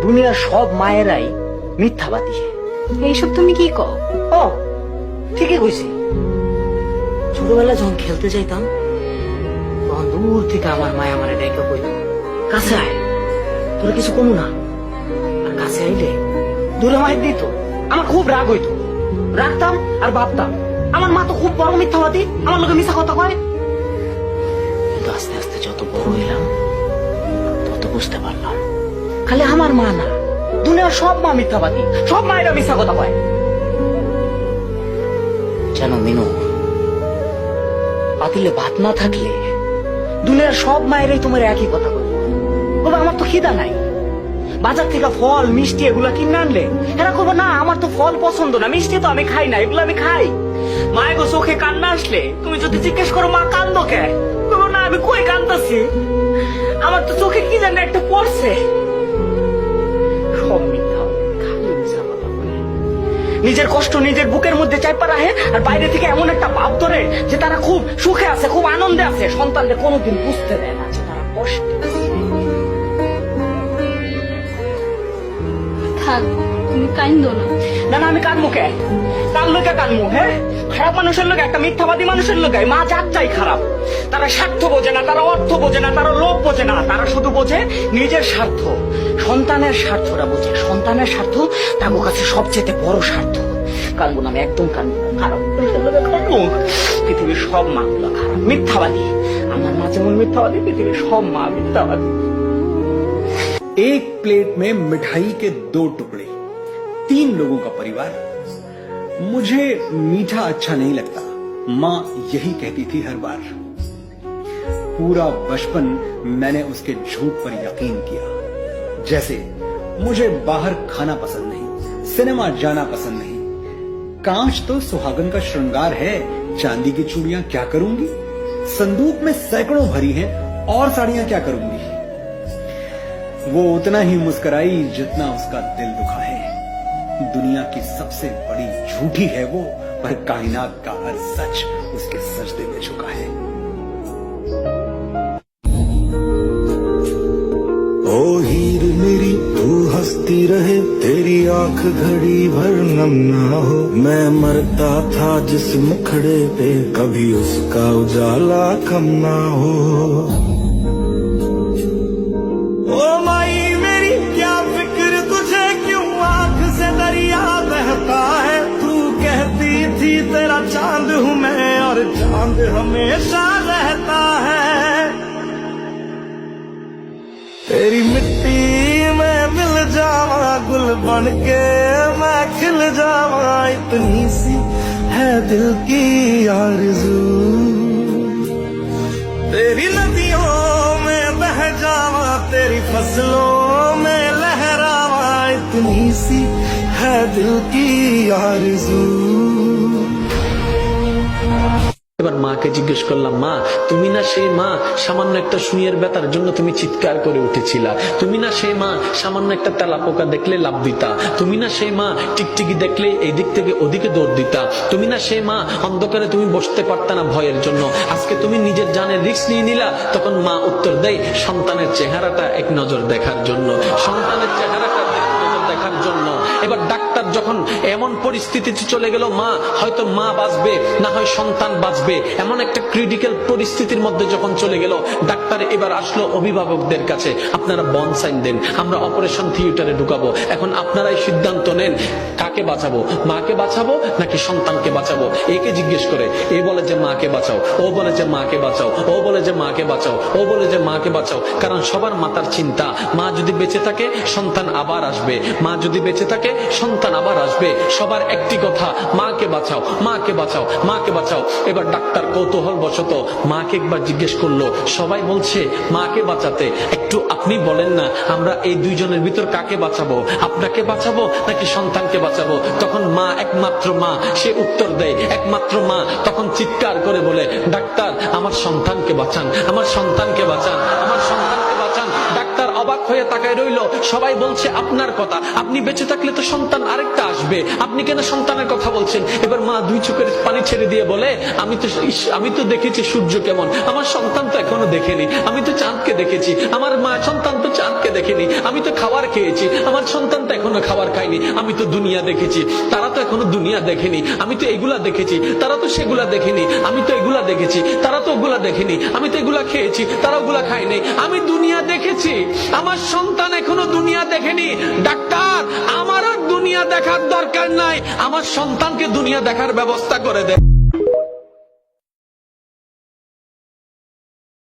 দুনিয়ার সব মায়েরাই মিথ্যাবাদী। এইসব তুমি কি কও? ও ঠিকই কইছি। ছোটবেলা যখন খেলতে যাইতাম তখন দূর থেকে আমার মায় আমার ডেকে কইত, কাছে আয়, তোরা কিছু কমু না। আর কাছে আইলে দূরে মায়ের দিত, আমার খুব রাগ হইতো। রাখতাম আর ভাবতাম আমার মা তো খুব বড় মিথ্যাবাদী, আমার লোকে মিথ্যা কথা কয়। কিন্তু আস্তে আস্তে যত বড় হইলাম তত বুঝতে পারলাম খালি আমার মা না, দুনিয়ার সব মা মিথ্যাবাদী, সব মায়েরা মিথ্যা কথা কয়। জানো মিনু, পাতিলে ভাত না থাকলে দুনিয়ার সব মায়েরাই তোমার একই কথা বলবো, বলবো আমার তো খিদা নাই। বাজার থেকে ফল মিষ্টি এগুলা কিনে আনলে এরা করবো না আমার তো ফল পছন্দ না, মিষ্টি তো আমি খাই না, এগুলো আমি খাই। মায়ের গো চোখে কান্না আসলে তুমি যদি জিজ্ঞেস করো মা কান্দো কে, বলবো না আমি কই কান্দাছি, আমার তো চোখে কি জানি একটা পড়ছে। সব মিথ্যা, খালি মিথ্যা কথা বলে। নিজের কষ্ট নিজের বুকের মধ্যে চাইপা রাখে আর বাইরে থেকে এমন একটা ভাব ধরে যে তারা খুব সুখে আছে, খুব আনন্দে আছে, সন্তানদের কোনোদিন বুঝতে দেয় না যে তারা কষ্টে আছে। থাক, তুমি কাইন্দো না। না না আমি কানমু কে, কানলো কে কানমু? হ্যাঁ, খারাপ মানুষের লোক, একটা মিথ্যাবাদী মানুষের লোক মা যাত্রাই খারাপ। তারা স্বার্থ বোঝে না, তারা অর্থ বোঝে না, তারা লোভ বোঝে না, তারা শুধু বোঝে নিজের স্বার্থ, সন্তানের স্বার্থটা বোঝে। সন্তানের স্বার্থ তার কাছে সবচেয়ে বড় স্বার্থ। কানবো না আমি, একদম কানবো না। খারাপ মানুষের লোকে কানবো? পৃথিবীর সব মা গুলো খারাপ, মিথ্যাবাদী। আমার মা যেমন মিথ্যাবাদী, পৃথিবীর সব মা মিথ্যাবাদী। एक प्लेट में मिठाई के 2 टुकड़े, 3 लोगों का परिवार। मुझे मीठा अच्छा नहीं लगता, माँ यही कहती थी हर बार। पूरा बचपन मैंने उसके झूठ पर यकीन किया। जैसे मुझे बाहर खाना पसंद नहीं, सिनेमा जाना पसंद नहीं। कांच तो सुहागन का श्रृंगार है, चांदी की चूड़ियां क्या करूंगी, संदूक में सैकड़ों भरी हैं और साड़ियां क्या करूंगी। वो उतना ही मुस्कुराई जितना उसका दिल दुखा है। दुनिया की सबसे बड़ी झूठी है वो, पर कायनात का हर सच उसके सजदे में झुका है। ओ हीर मेरी तू हंसती रहे, तेरी आंख घड़ी भर नम ना हो। मैं मरता था जिस मुखड़े पे, कभी उसका उजाला कम ना हो। ओ माई मेरी क्या फिक्र तुझे, क्यों आंख से दरिया बहता है। तू कहती थी तेरा चांद हूँ मैं, और चांद हमेशा रहता है। तेरी मिट्टी में मिल जावा, गुल बन के मैं खिल जावा। इतनी सी है दिल की आरज़ू, तेरी नदियों में बह जावा, तेरी फसलों में लहरावा। इतनी सी है दिल की आरज़ू। এবার মাকে জিজ্ঞেস করলাম, মা তুমি না সেই মা সামান্য একটা সুইয়ের ব্যথার জন্য তুমি চিৎকার করে উঠেছিলা? তুমি না সেই মা সামান্য একটা তেলাপোকা দেখলে লাফ দিতা? তুমি না সেই মা টিকটিকি দেখলে এই দিক থেকে ওদিকে দৌড় দিতা? তুমি না সেই মা অন্ধকারে তুমি বসতে পারতা না ভয়ের জন্য? আজকে তুমি নিজের জানের রিস্ক নিয়ে নিলা। তখন মা উত্তর দেয়, সন্তানের চেহারাটা এক নজর দেখার জন্য, সন্তানের চেহারাটা দেখার জন্য। এবার ডাক্তার যখন এমন পরিস্থিতিতে চলে গেল, মা হয়তো মা বাঁচবে না হয় সন্তান বাঁচবে, এমন একটা ক্রিটিক্যাল পরিস্থিতির মধ্যে যখন চলে গেল, ডাক্তার এবার আসলো অভিভাবকদের কাছে, আপনারা বন্ড সাইন দেন, আমরা অপারেশন থিয়েটারে ঢুকাবো। এখন আপনারাই সিদ্ধান্ত নেন, কাকে বাঁচাবো, মাকে বাঁচাবো নাকি সন্তানকে বাঁচাবো? একে জিজ্ঞেস করে এ বলে যে মাকে বাঁচাও, ও বলে যে মাকে বাঁচাও, ও বলে যে মাকে বাঁচাও, ও বলে যে মাকে বাঁচাও। কারণ সবার মাথার চিন্তা, মা যদি বেঁচে থাকে সন্তান আবার আসবে, মা যদি বেঁচে থাকে সন্তান আবার আসবে। সবার একটি কথা, মাকে বাঁচাও, মাকে বাঁচাও, মাকে বাঁচাও। এবার ডাক্তার কৌতূহল বশত মাকে একবার জিজ্ঞেস করলো, সবাই বলছে মাকে বাঁচাতে, একটু আপনি বলেন না আমরা এই দুইজনের ভিতর কাকে বাঁচাবো, আপনাকে বাঁচাবো নাকি সন্তানকে বাঁচাবো? তখন মা, একমাত্র মা, সে উত্তর দেয়, একমাত্র মা তখন চিৎকার করে বলে, ডাক্তার আমার সন্তানকে বাঁচান, আমার সন্তানকে বাঁচান, আমার সন্তানকে বাঁচান। ডাক্তার অবাক হয়ে তাকায় রইলো, সবাই বলছে আপনার কথা, আপনি বেঁচে থাকলে তো সন্তান আরেকটা আসবে, আপনি কেন সন্তানের কথা বলছেন? এবার মা দুই চোখের পানি ছেড়ে দিয়ে বলে, আমি তো দেখেছি সূর্য কেমন, আমার সন্তান তো এখনো দেখেনি, আমি তো চাঁদকে দেখেছি, আমার মা সন্তান তো চাঁদকে দেখেনি, আমি তো খাবার খেয়েছি, আমার সন্তান তো এখনো খাবার খায়নি, আমি তো দুনিয়া দেখেছি, তারা তো এখনো দুনিয়া দেখেনি, আমি তো এগুলা দেখেছি, তারা তো সেগুলা দেখেনি, আমি তো এগুলা দেখেছি, তারা তো ওগুলা দেখেনি, আমি তো এগুলা খেয়েছি, তারা ওগুলা খায়নি, আমি দুনিয়া দেখেছি, আমার সন্তান এখনো দুনিয়া দেখেনি। ডাক্তার, আমার আর দুনিয়া দেখার দরকার নাই, আমার সন্তানকে দুনিয়া দেখার ব্যবস্থা করে দেয়।